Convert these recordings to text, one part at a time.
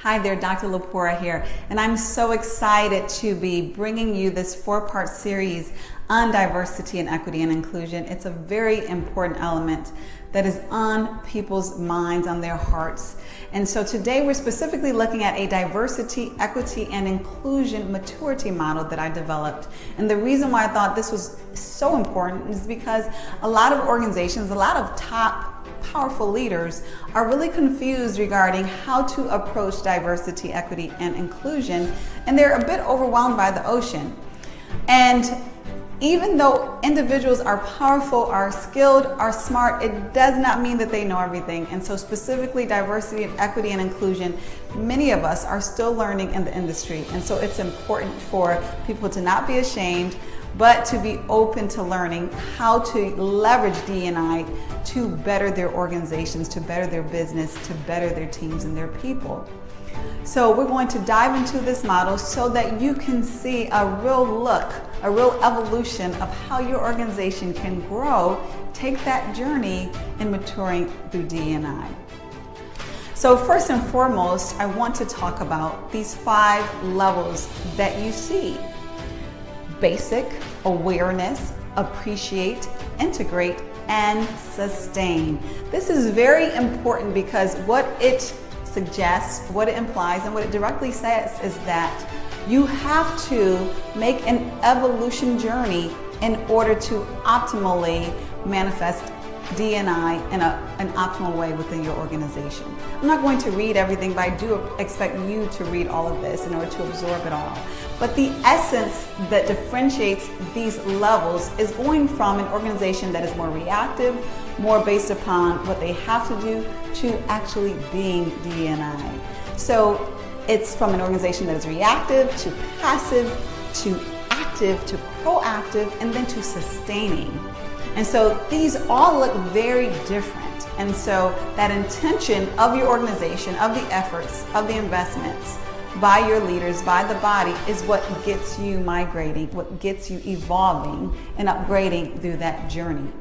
Hi there, Dr. Lepora here, and I'm so excited to be bringing you this 4-part series on diversity and equity and inclusion. It's a very important element that is on people's minds, on their hearts. And so today we're specifically looking at a diversity, equity, and inclusion maturity model that I developed. And the reason why I thought this was so important is because a lot of organizations, a lot of top powerful leaders are really confused regarding how to approach diversity, equity, and inclusion, and they're a bit overwhelmed by the ocean. And even though individuals are powerful, are skilled, are smart, it does not mean that they know everything. And so specifically diversity and equity and inclusion, many of us are still learning in the industry. And so it's important for people to not be ashamed, but to be open to learning how to leverage D&I to better their organizations, to better their business, to better their teams and their people. So we're going to dive into this model so that you can see a real look, a real evolution of how your organization can grow, take that journey in maturing through D&I. So first and foremost, I want to talk about these 5 levels that you see. Basic, awareness, appreciate, integrate, and sustain. This is very important because what it suggests, what it implies, and what it directly says is that you have to make an evolution journey in order to optimally manifest D&I in an optimal way within your organization. I'm not going to read everything, but I do expect you to read all of this in order to absorb it all. But the essence that differentiates these levels is going from an organization that is more reactive, more based upon what they have to do, to actually being D&I. So it's from an organization that is reactive to passive to active to proactive and then to sustaining. And so these all look very different. And so that intention of your organization, of the efforts, of the investments by your leaders, by the body, is what gets you migrating, what gets you evolving and upgrading through that journey.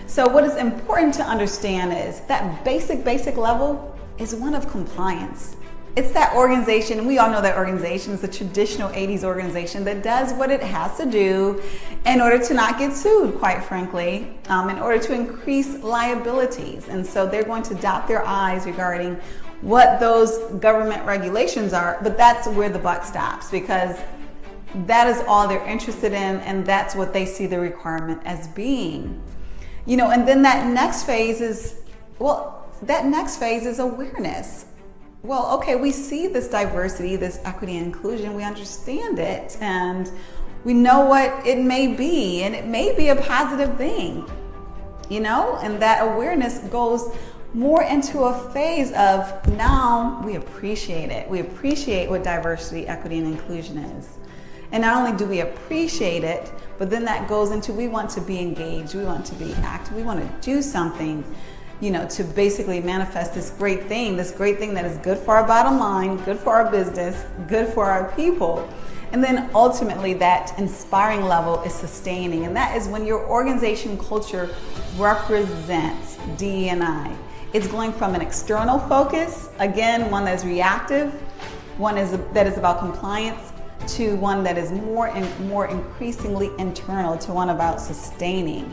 So what is important to understand is that basic level is one of compliance. It's that organization, and we all know that organization is a traditional 80s organization that does what it has to do in order to not get sued, quite frankly, in order to increase liabilities. And so they're going to dot their I's regarding what those government regulations are, but that's where the buck stops, because that is all they're interested in, and that's what they see the requirement as being. You know, and then that next phase is, awareness. Well, okay, we see this diversity, this equity and inclusion, we understand it, and we know what it may be, and it may be a positive thing, you know, and that awareness goes more into a phase of now we appreciate it. We appreciate what diversity, equity, and inclusion is. And not only do we appreciate it, but then that goes into we want to be engaged, we want to be active, we want to do something, you know, to basically manifest this great thing that is good for our bottom line, good for our business, good for our people. And then ultimately that inspiring level is sustaining. And that is when your organization culture represents D&I. It's going from an external focus, again, one that is reactive, one that is about compliance, to one that is more and more increasingly internal, to one about sustaining.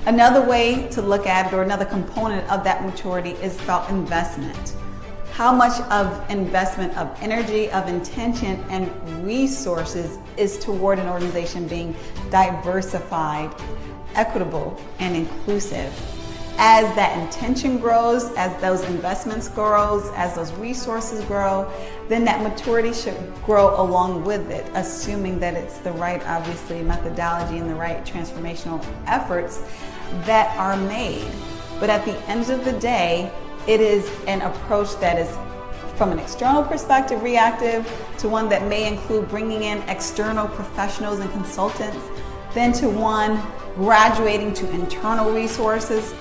Another way to look at it, or another component of that maturity, is about investment. How much of investment of energy, of intention, and resources is toward an organization being diversified, equitable, and inclusive? As that intention grows, as those investments grows, as those resources grow, then that maturity should grow along with it, assuming that it's the right, obviously, methodology and the right transformational efforts that are made. But at the end of the day, it is an approach that is from an external perspective reactive, to one that may include bringing in external professionals and consultants, then to one graduating to internal resources,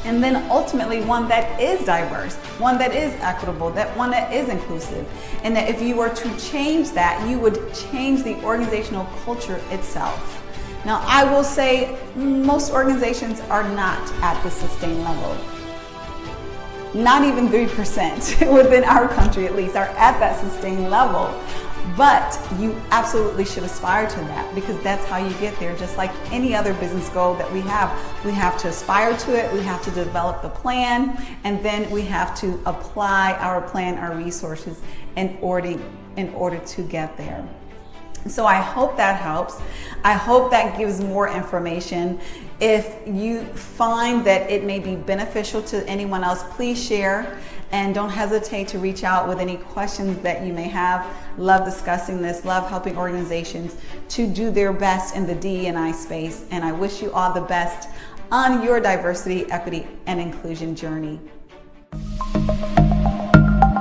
and then ultimately one that is diverse, one that is equitable, one that is inclusive. And that if you were to change that, you would change the organizational culture itself. Now, I will say most organizations are not at the sustain level. not even 3% within our country at least are at that sustained level. But you absolutely should aspire to that, because that's how you get there. Just like any other business goal that we have to aspire to it, we have to develop the plan, and then we have to apply our plan, our resources in order to get there. So I hope that helps. I hope that gives more information. If you find that it may be beneficial to anyone else, please share, and don't hesitate to reach out with any questions that you may have. Love discussing this, love helping organizations to do their best in the DE&I space, and I wish you all the best on your diversity, equity, and inclusion journey.